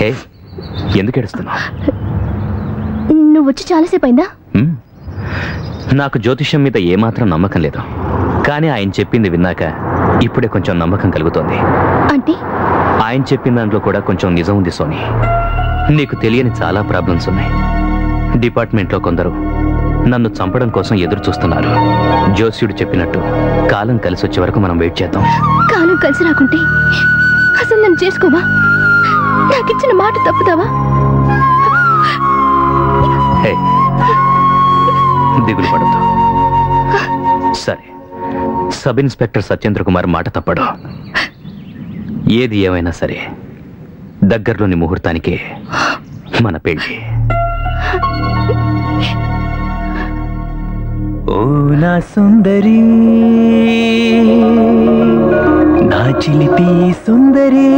హే, ఎందుకు ఏడుస్తున్నావు? నువ్వు వచ్చి చాలాసేపు అయిందా? నాకు జ్యోతిష్యం మీద ఏమాత్రం నమ్మకం లేదు, కానీ ఆయన చెప్పింది విన్నాక ఇప్పుడే కొంచెం నమ్మకం కలుగుతోంది. అంటే ఆయన చెప్పిన దాంట్లో కూడా కొంచెం నిజం ఉంది సోని. నీకు తెలియని చాలా ప్రాబ్లమ్స్ ఉన్నాయి. డిపార్ట్మెంట్లో కొందరు నన్ను చంపడం కోసం ఎదురు చూస్తున్నారు. జోస్యుడు చెప్పినట్టు కాలం కలిసి వచ్చే వరకు మనం వెయిట్ చేద్దాం. కాలం కలిసి రాకుంటే అసలు నన్ను చేసుకోవా? నాకిచ్చిన మాట తప్పుతావా? దిగులు పడద్దు. సరే, సబ్ ఇన్స్పెక్టర్ సత్యేంద్ర కుమార్ మాట తప్పడు. ఏది ఏమైనా సరే దగ్గరలోని ముహూర్తానికి మన పెళ్లి. ఓ నా సుందరి, నా చిలిపి సుందరి,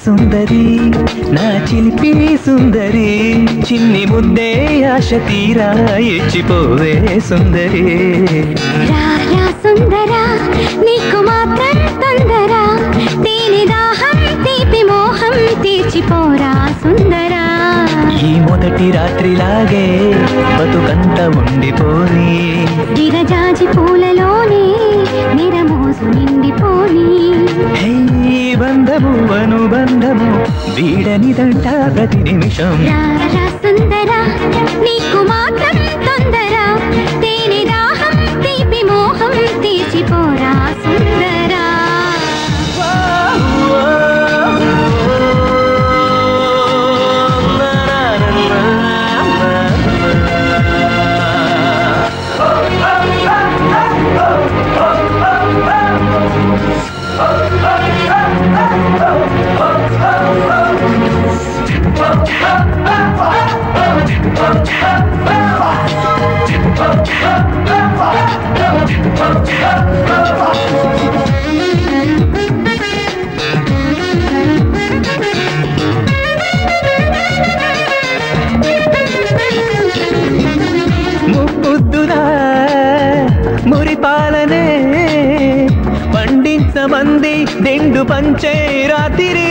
సుందరి, నా చిలిపి సుందరి, చిన్ని ముద్దే ఆశ తీరా ఇచ్చిపోవే సుందరి. రారా సుందరా, నీకు మాత్రం తొందరా, దీని దాహం తీపి మోహం తీర్చిపోరా సుందరా. ఈ మొదటి రాత్రిలాగే బతుకంత ఉండిపోని, విరజాజి పూలలోనే నిరమోసు నిండిపోని. బంధము అనుబంధము వీడనిదంట ప్రతి నిమిషం. రారా సుందరా, నీకు మాత్రం తొందరా, తేనె దాహం తీపి మోహం తీర్చిపోరా సుందరా. ముప్పుద్దునా మురిపాలనే పండించమంది దిండు పంచే రాత్రి.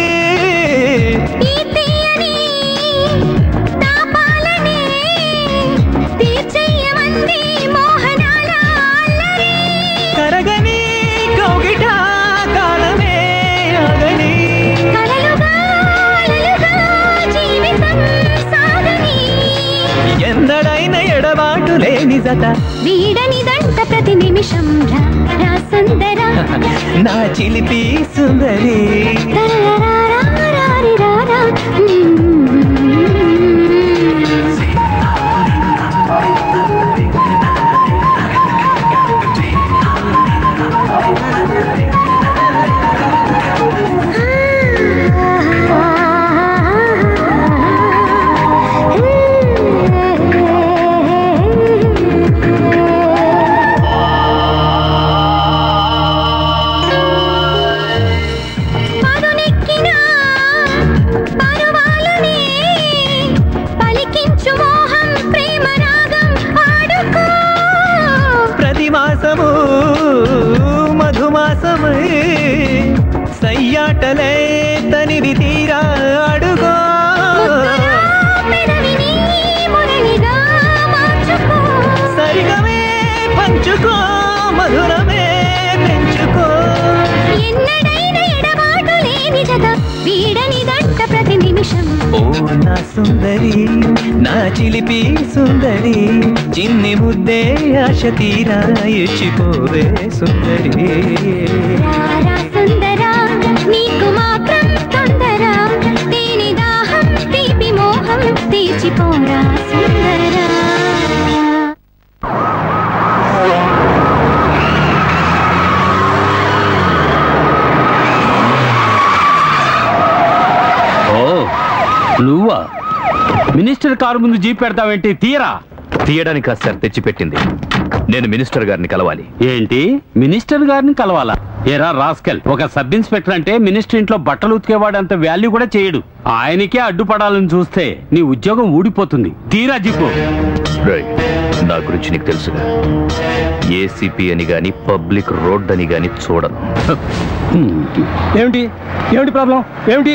కరగని కౌగిట కాలమే ఆగని, ఎన్నడైన ఎడబాటు లేని జత వీడనిదంట ప్రతి నిమిషం. రా సుందరా, నా చిలిపి సుందరి. మధుమాసమై సయ్యాటలే తనివి తీరా అడుగో. సరిగమే పంచుకో, మధురమే పెంచుకో. ఎన్నడైన ఎడబాటు లేని జత వీడనిదంట ప్రతి నిమిషం. ఓ నా సుందరి నా చిలిపి సుందరి చిన్ని ముద్దే ఆశ తీరా ఇచ్చిపోవే సుందరి రారా సుందరా నీకు మాత్రం తొందరా తేనె దాహం తీపి మోహం తీర్చిపోరా సుందరా నువ్వా మినిస్టర్ కారు ముందు జీప్ పెడతావేంటి? తీయడానికి కాదు సార్ తెచ్చిపెట్టింది. నేను మినిస్టర్ గారిని కలవాలి. ఏంటి మినిస్టర్ గారిని కలవాలా? ఏరా రాస్కెల్, ఒక సబ్ ఇన్స్పెక్టర్ అంటే మినిస్టర్ ఇంట్లో బట్టలు ఉతికేవాడంత వాల్యూ కూడా చేయడు. ఆయనకే అడ్డుపడాలని చూస్తే నీ ఉద్యోగం ఊడిపోతుంది. తీరా జీపు. నా గురించి నీకు తెలుసుగా, ఏసీపీ అని గాని పబ్లిక్ రోడ్ అని గాని చూడను. ఏమిటి ప్రాబ్లం ఏమిటి?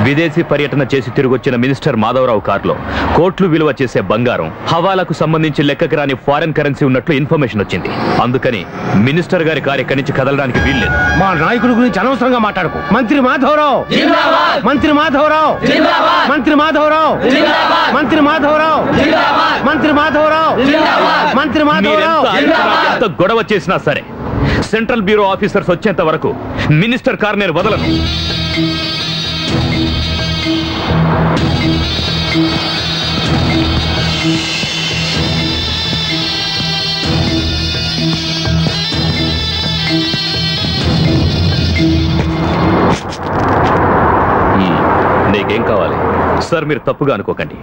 విదేశీ పర్యటన చేసి తిరిగొచ్చిన మినిస్టర్ మాధవరావు కారులో కోట్లు విలువ చేసే బంగారం, హవాలకు సంబంధించి లెక్కకి రాని ఫారెన్ కరెన్సీ ఉన్నట్లు ఇన్ఫర్మేషన్ వచ్చింది. అందుకని మినిస్టర్ గారి కారు ఇక్కడి నుంచి కదలడానికి వీల్లేదు. మా నాయకుడి గురించి అనవసరంగా మాట్లాడుకో. మంత్రి మాధవరావు, మంత్రి మాధవరావు, మంత్రి మాధవరావు, మంత్రి మాధవరావు, మంత్రి మాధవరావు, మంత్రి మాధవరావు. ఎంత గొడవ చేసినా సరే సెంట్రల్ బ్యూరో ఆఫీసర్స్ వచ్చేంత వరకు మినిస్టర్ కార్ నేను వదలను. నీకేం కావాలి సార్? మీరు తప్పుగా అనుకోకండి.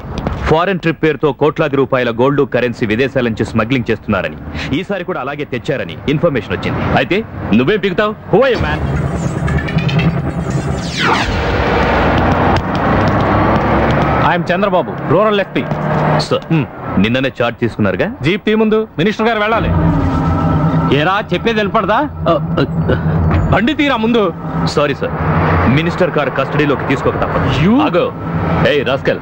ఫారెన్ ట్రిప్ పేరుతో కోట్లాది రూపాయల గోల్డ్ కరెన్సీ విదేశాల నుంచి స్మగ్లింగ్ చేస్తున్నారని, ఈసారి కూడా అలాగే తెచ్చారని ఇన్ఫర్మేషన్ వచ్చింది. అయితే నువ్వేం పిగుతావు? Who are you man? I'm Chandrababu, rural SP. Sir నిన్ననే చార్జ్ తీసుకున్నారుగా. జీప్ తీ ముందు, మినిస్టర్ గారు వెళ్ళాలి. ఏరా చెప్పేది వినపడదా? బండి తీరా ముందు. సారీ సార్, మినిస్టర్ కార్ కస్టడీలోకి తీసుకోక తప్పదు. ఏయ్ రాస్కల్,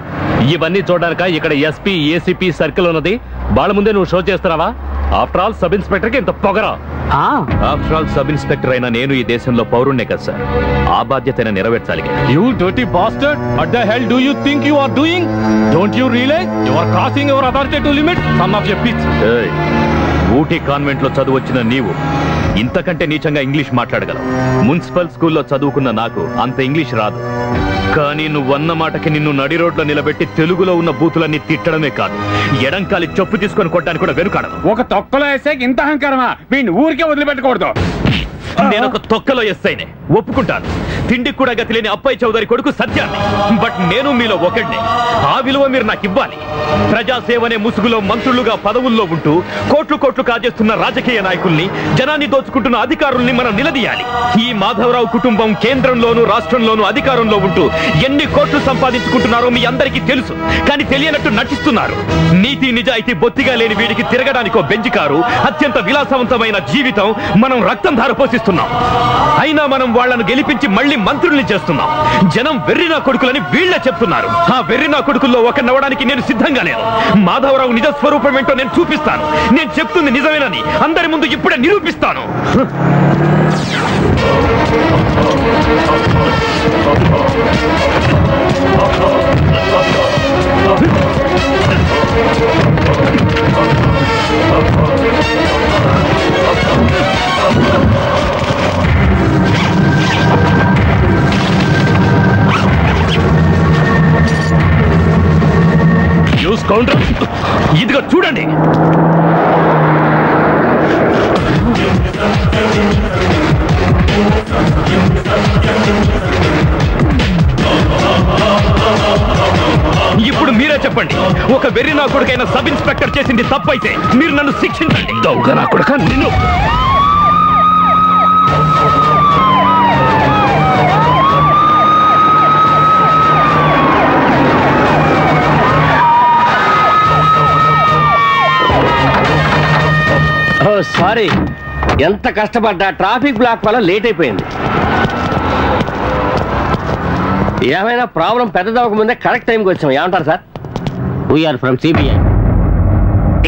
ఇవన్నీ చూడడానిక ఇక్కడ ఎస్పీ ఏసీపీ సర్కిల్ ఉన్నది? వాళ్ళ ముందే నువ్వు షో చేస్తున్నావా? ఆఫ్టర్ ఆల్ సబ్ ఇన్స్పెక్టర్ కి ఇంత పొగరా? ఆఫ్టర్ ఆల్ సబ్ ఇన్స్పెక్టర్ అయినా నేను ఈ దేశంలో పౌరుణ్ణే కదా సార్. ఆ బాధ్యత నెరవేర్చాలి. You dirty bastard! What the hell do you think you are doing? Don't you realize you are crossing your authoritative limit? Son of a bitch! Ooty convent లో చదువొచ్చిన నీవు ఇంతకంటే నీచంగా ఇంగ్లీష్ మాట్లాడగలవు. మున్సిపల్ స్కూల్లో చదువుకున్న నాకు అంత ఇంగ్లీష్ రాదు. కానీ నువ్వన్న మాటకి నిన్ను నడి రోడ్లో నిలబెట్టి తెలుగులో ఉన్న బూతులన్నీ తిట్టడమే కాదు, ఎడంకాలి చెప్పు తీసుకొని కొట్టడానికి కూడా వెనుకాడను. ఒక తొక్కలో వేసే ఇంత అహంకారమా? వీడిని ఊరికే వదిలిపెట్టకూడదు. నేను ఒక తొక్కలో ఎస్ఐనే ఒప్పుకుంటాను. తిండికి కూడా గతి లేని అప్పయ్య చౌదరి కొడుకు సత్యాన్ని. బట్ నేను మీలో ఒకడినే. ఆ విలువ మీరు నాకు ఇవ్వాలి. ప్రజాసేవనే ముసుగులో మంత్రులుగా పదవుల్లో ఉంటూ కోట్లు కోట్లు కాజేస్తున్న రాజకీయ నాయకుల్ని, జనాన్ని దోచుకుంటున్న అధికారుల్ని మనం నిలదీయాలి. ఈ మాధవరావు కుటుంబం కేంద్రంలోనూ రాష్ట్రంలోనూ అధికారంలో ఉంటూ ఎన్ని కోట్లు సంపాదించుకుంటున్నారో మీ అందరికీ తెలుసు. కానీ తెలియనట్టు నటిస్తున్నారు. నీతి నిజాయితీ బొత్తిగా లేని వీడికి తిరగడానికో బెంజ్ కారు, అత్యంత విలాసవంతమైన జీవితం, మనం రక్తం ధారపోసిస్తున్నాం. అయినా మనం వాళ్లను గెలిపించి మళ్ళీ మంత్రుల్ని చేస్తున్నాం. జనం వెర్రినా కొడుకులని వీళ్లే చెప్తున్నారు. ఆ వెర్రినా కొడుకుల్లో ఒక నవ్వడానికి నేను సిద్ధంగా లేదు. మాధవరావు నిజ స్వరూపం ఏంటో నేను చూపిస్తాను. నేను చెప్తుంది నిజమేనని అందరి ముందు ఇప్పుడే నిరూపిస్తాను. ఇదిగో చూడండి. ఇప్పుడు మీరే చెప్పండి, ఒక వెర్రి నా కొడుకైన సబ్ ఇన్స్పెక్టర్ చేసింది తప్పైతే మీరు నన్ను శిక్షించండి. దొంగ నా కొడుక నిన్ను. సారీ, ఎంత కష్టపడ్డా ట్రాఫిక్ బ్లాక్ వల్ల లేట్ అయిపోయింది. ఏమైనా ప్రాబ్లం పెద్దదవక ముందే కరెక్ట్ టైంకి వచ్చాం. ఏమంటారు సార్? We are from CBI.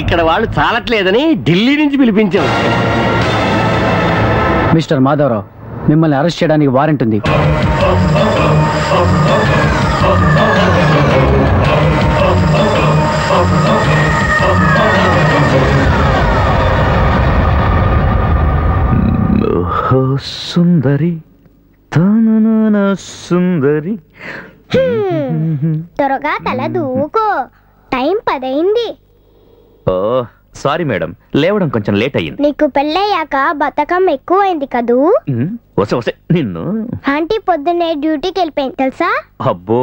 ఇక్కడ వాళ్ళు చాలట్లేదని ఢిల్లీ నుంచి పిలిపించాం. మిస్టర్ మాధవరావు, మిమ్మల్ని అరెస్ట్ చేయడానికి వారెంట్ ఉంది. ఓ సుందరి తనన సుందరి. త్వరగా తల దూకో, టైం 10 అయింది. ఓ సారీ మేడం, లేవడం కొంచెం లేట్ అయ్యింది. నీకు పెళ్ళయ్యాక బతకం ఎక్కువైంది కదూ. వసే వసే నిన్ను. ఆంటీ పొద్దున్నే డ్యూటీకి వెళ్ళిపోయింది తెలుసా? అబ్బో,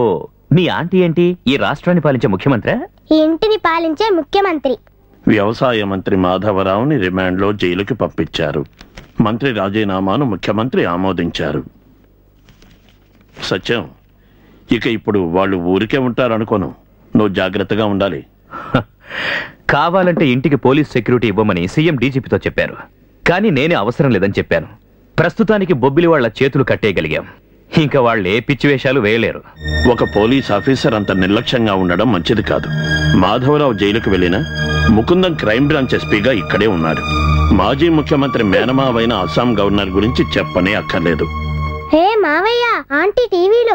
మీ ఆంటీ ఏంటి ఈ రాష్ట్రాన్ని పాలించే ముఖ్యమంత్రి? ఈ ఇంటిని పాలించే ముఖ్యమంత్రి. వ్యవసాయ మంత్రి మాధవరావుని రిమాండ్లో జైలుకి పంపించారు. మంత్రి రాజీనామాను ముఖ్యమంత్రి ఆమోదించారు. సత్యం, ఇక ఇప్పుడు వాళ్ళు ఊరికే ఉంటారనుకోను. నువ్వు జాగ్రత్తగా ఉండాలి. కావాలంటే ఇంటికి పోలీస్ సెక్యూరిటీ ఇవ్వమని సీఎం డీజీపీతో చెప్పారు. కానీ నేనే అవసరం లేదని చెప్పాను. ప్రస్తుతానికి బొబ్బిలి వాళ్ల చేతులు కట్టేయగలిగాం. ఇంకా వాళ్ళు ఏ పిచ్చి వేషాలు వేయలేరు. ఒక పోలీస్ ఆఫీసర్ అంత నిర్లక్ష్యంగా ఉండడం మంచిది కాదు. మాధవరావు జైలుకు వెళ్ళినా ముకుందం క్రైమ్ బ్రాంచ్ ఎస్పీగా ఇక్కడే ఉన్నాడు. మాజీ ముఖ్యమంత్రి మేనమావైన అస్సాం గవర్నర్ గురించి చెప్పనే అక్కర్లేదు. హే మావయ్య, ఆంటీ టీవీలో